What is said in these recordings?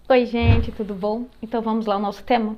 Oi gente, tudo bom? Então vamos lá ao nosso tema.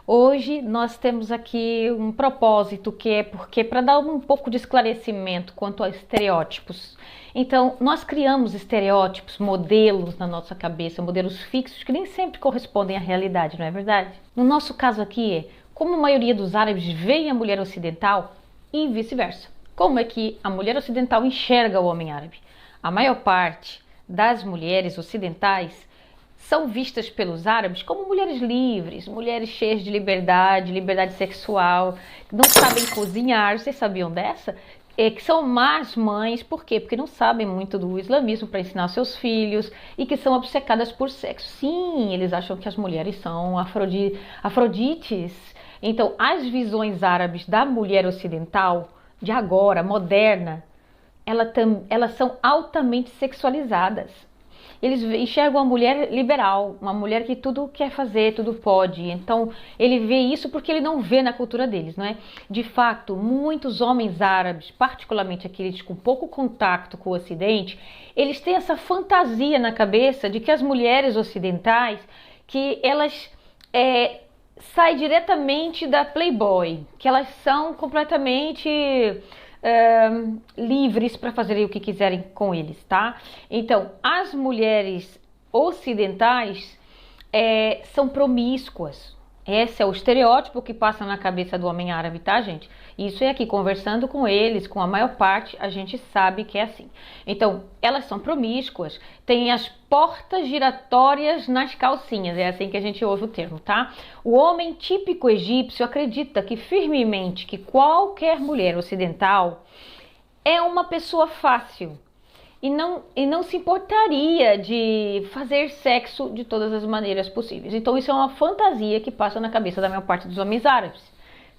Hoje nós temos aqui um propósito que é porque para dar um pouco de esclarecimento quanto a estereótipos. Então nós criamos estereótipos, modelos na nossa cabeça, modelos fixos que nem sempre correspondem à realidade, não é verdade? No nosso caso aqui é como a maioria dos árabes vê a mulher ocidental e vice-versa. Como é que a mulher ocidental enxerga o homem árabe? A maior parte das mulheres ocidentais são vistas pelos árabes como mulheres livres, mulheres cheias de liberdade, liberdade sexual, não sabem cozinhar. Vocês sabiam dessa? Que são más mães, por quê? Porque não sabem muito do islamismo para ensinar aos seus filhos e que são obcecadas por sexo. Sim, eles acham que as mulheres são afrodites. Então, as visões árabes da mulher ocidental, de agora, moderna, elas são altamente sexualizadas. Eles enxergam a mulher liberal, uma mulher que tudo quer fazer, tudo pode. Então, ele vê isso porque ele não vê na cultura deles, não é? De fato, muitos homens árabes, particularmente aqueles com pouco contato com o Ocidente, eles têm essa fantasia na cabeça de que as mulheres ocidentais, que elas saem diretamente da Playboy, que elas são completamente livres para fazerem o que quiserem com eles, tá? Então, as mulheres ocidentais são promíscuas. Esse é o estereótipo que passa na cabeça do homem árabe, tá, gente? Isso é aqui, conversando com eles, com a maior parte, a gente sabe que é assim. Então, elas são promíscuas, têm as portas giratórias nas calcinhas, é assim que a gente ouve o termo, tá? O homem típico egípcio acredita que firmemente que qualquer mulher ocidental é uma pessoa fácil. E não se importaria de fazer sexo de todas as maneiras possíveis. Então isso é uma fantasia que passa na cabeça da maior parte dos homens árabes,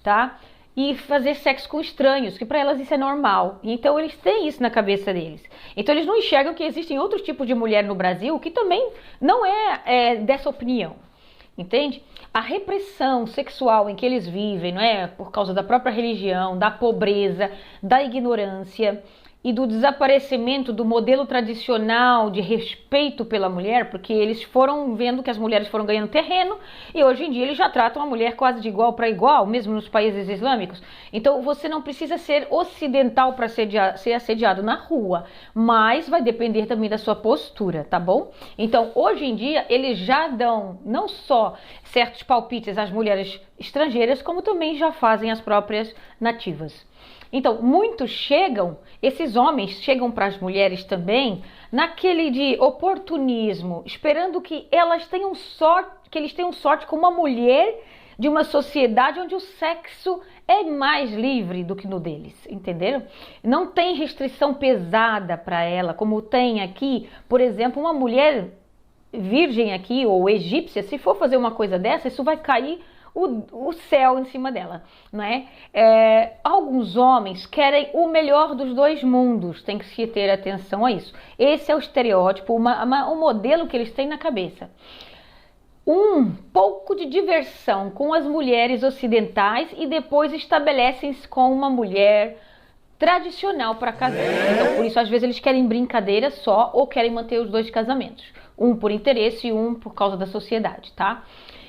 tá? E fazer sexo com estranhos, que para elas isso é normal. Então eles têm isso na cabeça deles. Então eles não enxergam que existem outros tipos de mulher no Brasil que também não é dessa opinião. Entende? A repressão sexual em que eles vivem, não é? Por causa da própria religião, da pobreza, da ignorância e do desaparecimento do modelo tradicional de respeito pela mulher, porque eles foram vendo que as mulheres foram ganhando terreno e hoje em dia eles já tratam a mulher quase de igual para igual, mesmo nos países islâmicos. Então você não precisa ser ocidental para ser assediado na rua, mas vai depender também da sua postura, tá bom? Então hoje em dia eles já dão não só certos palpites às mulheres estrangeiras, como também já fazem as próprias nativas. Então, esses homens chegam para as mulheres também naquele de oportunismo, esperando que eles tenham sorte com uma mulher de uma sociedade onde o sexo é mais livre do que no deles, entenderam? Não tem restrição pesada para ela, como tem aqui, por exemplo, uma mulher virgem aqui, ou egípcia, se for fazer uma coisa dessa, isso vai cair o céu em cima dela, não é? Alguns homens querem o melhor dos dois mundos, tem que se ter atenção a isso. Esse é o estereótipo, o modelo que eles têm na cabeça. Um pouco de diversão com as mulheres ocidentais e depois estabelecem-se com uma mulher tradicional para casar. Então, por isso, às vezes, eles querem brincadeira só ou querem manter os dois casamentos. Um por interesse e um por causa da sociedade, tá?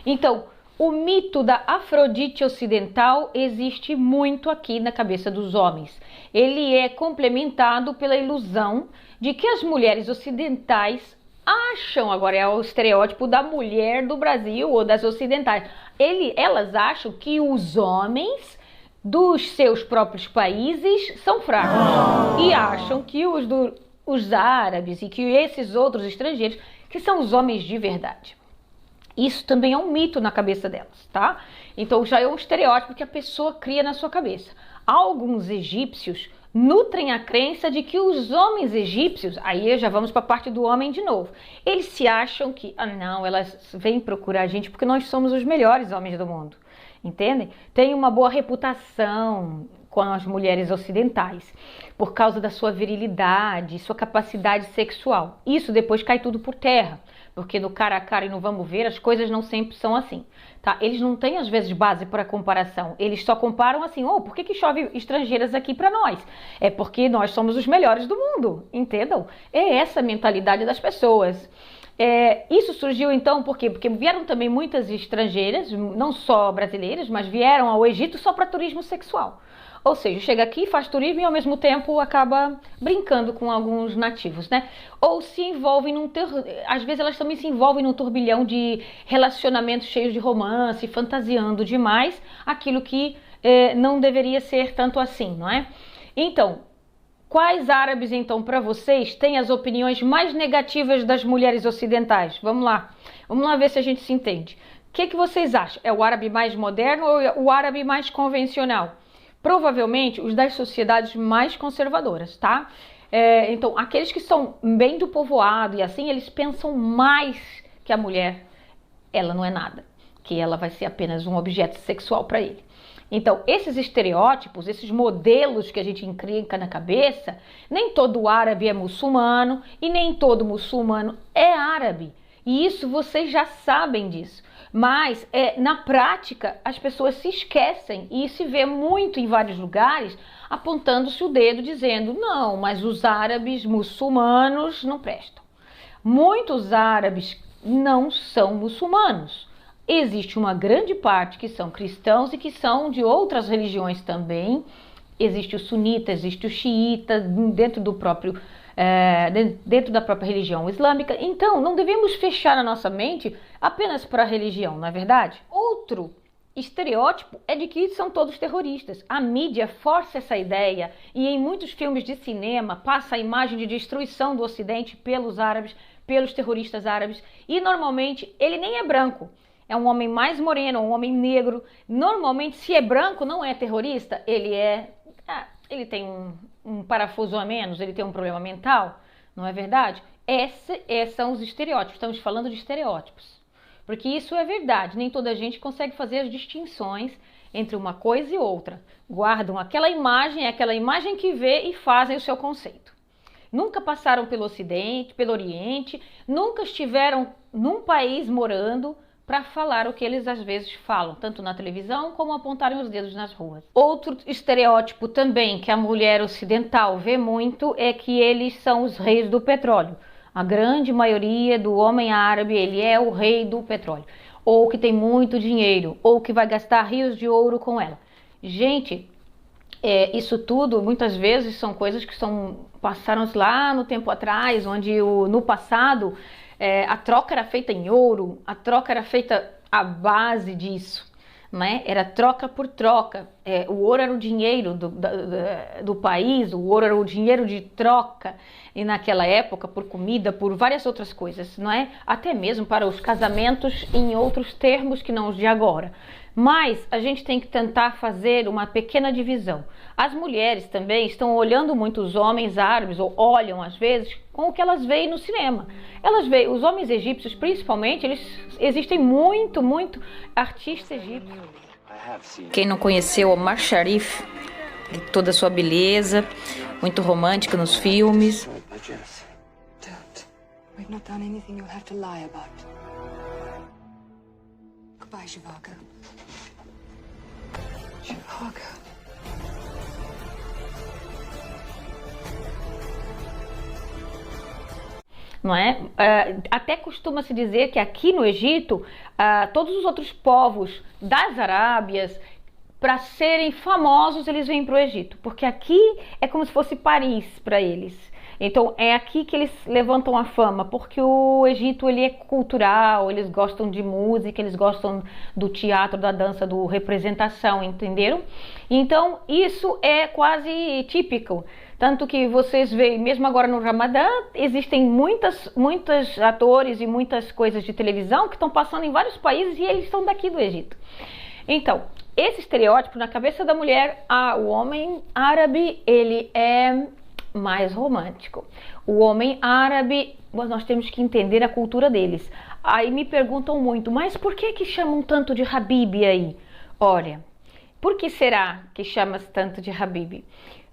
Então, o mito da Afrodite ocidental existe muito aqui na cabeça dos homens. Ele é complementado pela ilusão de que as mulheres ocidentais acham, agora é o estereótipo da mulher do Brasil ou das ocidentais, elas acham que os homens dos seus próprios países são fracos e acham que os árabes e que esses outros estrangeiros que são os homens de verdade. Isso também é um mito na cabeça delas, tá? Então já é um estereótipo que a pessoa cria na sua cabeça. Alguns egípcios nutrem a crença de que os homens egípcios, aí já vamos para a parte do homem de novo, eles se acham que, não, elas vêm procurar a gente porque nós somos os melhores homens do mundo, entendem? Tem uma boa reputação com as mulheres ocidentais, por causa da sua virilidade, sua capacidade sexual. Isso depois cai tudo por terra, porque no cara a cara e no vamos ver, as coisas não sempre são assim, tá? Eles não têm, às vezes, base para comparação. Eles só comparam assim, oh, por que que chove estrangeiras aqui para nós? É porque nós somos os melhores do mundo, entendam? É essa a mentalidade das pessoas. Isso surgiu então por quê? Porque vieram também muitas estrangeiras, não só brasileiras, mas vieram ao Egito só para turismo sexual. Ou seja, chega aqui, faz turismo e ao mesmo tempo acaba brincando com alguns nativos, né? Ou se envolvem às vezes elas também se envolvem num turbilhão de relacionamentos cheios de romance, fantasiando demais aquilo que não deveria ser tanto assim, não é? Então, quais árabes, então, para vocês, têm as opiniões mais negativas das mulheres ocidentais? Vamos lá ver se a gente se entende. O que vocês acham? É o árabe mais moderno ou é o árabe mais convencional? Provavelmente os das sociedades mais conservadoras, tá? Então, aqueles que são bem do povoado e assim, eles pensam mais que a mulher, ela não é nada, que ela vai ser apenas um objeto sexual para ele. Então, esses estereótipos, esses modelos que a gente encrenca na cabeça, nem todo árabe é muçulmano e nem todo muçulmano é árabe. E isso vocês já sabem disso. Mas, na prática, as pessoas se esquecem e se vê muito em vários lugares apontando-se o dedo dizendo, não, mas os árabes muçulmanos não prestam. Muitos árabes não são muçulmanos. Existe uma grande parte que são cristãos e que são de outras religiões também. Existe o sunita, existe o xiita, dentro da própria religião islâmica. Então, não devemos fechar a nossa mente apenas para a religião, não é verdade? Outro estereótipo é de que são todos terroristas. A mídia força essa ideia e em muitos filmes de cinema passa a imagem de destruição do Ocidente pelos árabes, pelos terroristas árabes. E normalmente ele nem é branco. É um homem mais moreno, um homem negro. Normalmente, se é branco, não é terrorista. Ele tem um parafuso a menos, ele tem um problema mental, não é verdade? Esses são os estereótipos, estamos falando de estereótipos. Porque isso é verdade, nem toda gente consegue fazer as distinções entre uma coisa e outra. Guardam aquela imagem que vê e fazem o seu conceito. Nunca passaram pelo Ocidente, pelo Oriente, nunca estiveram num país morando para falar o que eles às vezes falam, tanto na televisão como apontarem os dedos nas ruas. Outro estereótipo também que a mulher ocidental vê muito é que eles são os reis do petróleo. A grande maioria do homem árabe, ele é o rei do petróleo. Ou que tem muito dinheiro, ou que vai gastar rios de ouro com ela. Gente, isso tudo muitas vezes são coisas que passaram lá no tempo atrás, onde no passado a troca era feita em ouro, a troca era feita à base disso, né? Era troca por troca. O ouro era o dinheiro do país, o ouro era o dinheiro de troca, e naquela época por comida, por várias outras coisas, não é? Até mesmo para os casamentos em outros termos que não os de agora. Mas a gente tem que tentar fazer uma pequena divisão. As mulheres também estão olhando muito os homens árabes, ou olham às vezes, com o que elas veem no cinema. Elas veem, os homens egípcios principalmente, existem muito artistas egípcios. Quem não conheceu Omar Sharif, de toda a sua beleza, muito romântica nos filmes. Goodbye, Shivaga. Não é? Até costuma-se dizer que aqui no Egito, todos os outros povos das Arábias, para serem famosos, eles vêm para o Egito, porque aqui é como se fosse Paris para eles. Então é aqui que eles levantam a fama, porque o Egito ele é cultural, eles gostam de música, eles gostam do teatro, da dança, do representação, entenderam? Então isso é quase típico, tanto que vocês veem, mesmo agora no Ramadã, existem muitos atores e muitas coisas de televisão que estão passando em vários países e eles são daqui do Egito. Então, esse estereótipo na cabeça da mulher, o homem árabe, ele é mais romântico. O homem árabe, nós temos que entender a cultura deles. Aí me perguntam muito, mas por que chamam tanto de Habibi aí? Olha, por que será que chama-se tanto de Habibi?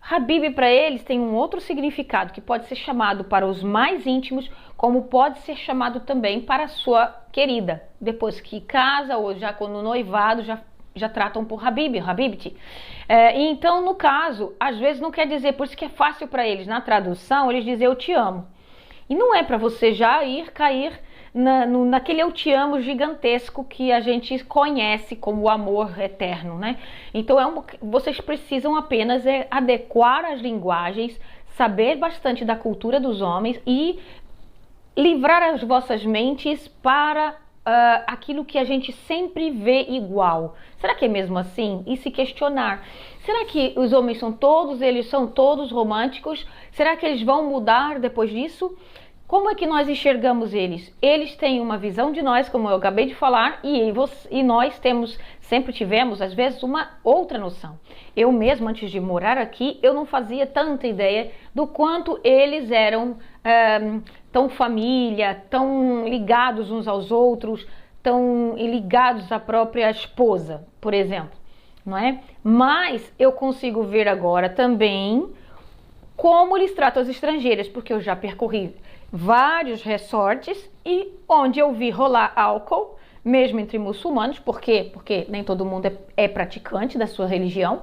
Habib para eles tem um outro significado que pode ser chamado para os mais íntimos, como pode ser chamado também para a sua querida. Depois que casa ou já quando noivado, já tratam por Habib, Habibti. Então, no caso, às vezes não quer dizer, por isso que é fácil para eles, na tradução, eles dizem eu te amo. E não é para você já cair naquele eu te amo gigantesco que a gente conhece como o amor eterno, né? Então vocês precisam apenas adequar as linguagens, saber bastante da cultura dos homens e livrar as vossas mentes para aquilo que a gente sempre vê igual. Será que é mesmo assim? E se questionar. Será que os homens eles são todos românticos? Será que eles vão mudar depois disso? Como é que nós enxergamos eles? Eles têm uma visão de nós, como eu acabei de falar, e nós sempre tivemos, às vezes, uma outra noção. Eu mesmo, antes de morar aqui, eu não fazia tanta ideia do quanto eles eram tão família, tão ligados uns aos outros, tão ligados à própria esposa, por exemplo, não é? Mas eu consigo ver agora também como eles tratam as estrangeiras, porque eu já percorri vários resorts e onde eu vi rolar álcool, mesmo entre muçulmanos. Por quê? Porque nem todo mundo é praticante da sua religião.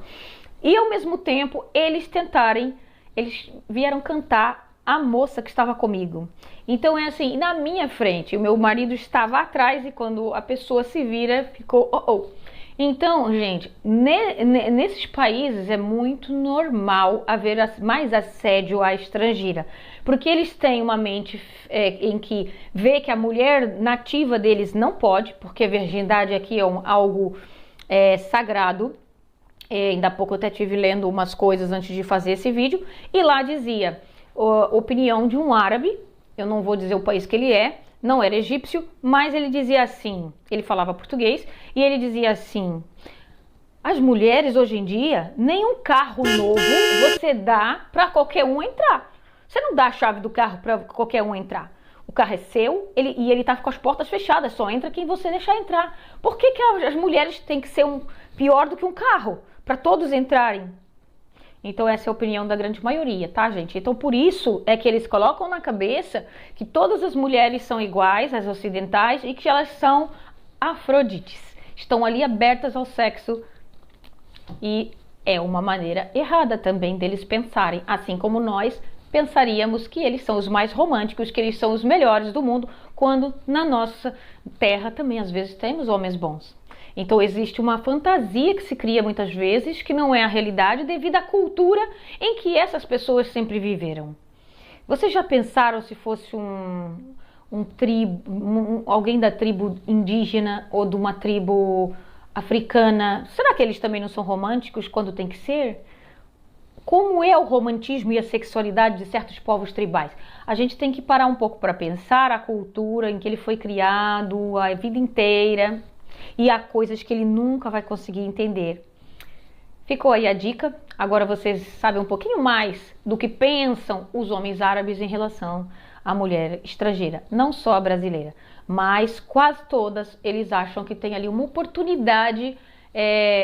E ao mesmo tempo eles vieram cantar a moça que estava comigo. Então é assim, na minha frente, o meu marido estava atrás e quando a pessoa se vira, ficou Então, gente, nesses países é muito normal haver mais assédio à estrangeira, porque eles têm uma mente em que vê que a mulher nativa deles não pode, porque a virgindade aqui é algo sagrado. Ainda há pouco eu até estive lendo umas coisas antes de fazer esse vídeo, e lá dizia opinião de um árabe, eu não vou dizer o país que ele não era egípcio, mas ele dizia assim, ele falava português, e ele dizia assim: as mulheres hoje em dia, nem um carro novo você dá para qualquer um entrar. Você não dá a chave do carro para qualquer um entrar. O carro é seu e ele tá com as portas fechadas, só entra quem você deixar entrar. Por que as mulheres têm que ser pior do que um carro? Para todos entrarem. Então essa é a opinião da grande maioria, tá, gente? Então por isso é que eles colocam na cabeça que todas as mulheres são iguais, as ocidentais, e que elas são afrodites. Estão ali abertas ao sexo e é uma maneira errada também deles pensarem, assim como nós pensaríamos que eles são os mais românticos, que eles são os melhores do mundo, quando na nossa terra também às vezes temos homens bons. Então existe uma fantasia que se cria muitas vezes, que não é a realidade devido à cultura em que essas pessoas sempre viveram. Vocês já pensaram se fosse alguém da tribo indígena ou de uma tribo africana? Será que eles também não são românticos quando tem que ser? Como é o romantismo e a sexualidade de certos povos tribais? A gente tem que parar um pouco para pensar a cultura em que ele foi criado, a vida inteira. E há coisas que ele nunca vai conseguir entender. Ficou aí a dica. Agora vocês sabem um pouquinho mais do que pensam os homens árabes em relação à mulher estrangeira. Não só a brasileira, mas quase todas eles acham que tem ali uma oportunidade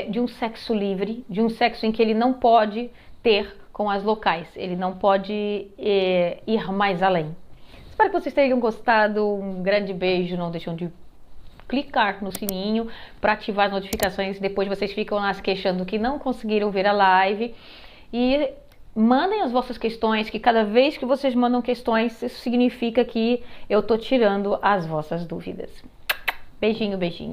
de um sexo livre, de um sexo em que ele não pode ter com as locais. Ele não pode ir mais além. Espero que vocês tenham gostado. Um grande beijo. Não deixem de clicar no sininho para ativar as notificações. Depois vocês ficam lá se queixando que não conseguiram ver a live. E mandem as vossas questões, que cada vez que vocês mandam questões, isso significa que eu tô tirando as vossas dúvidas. Beijinho, beijinho.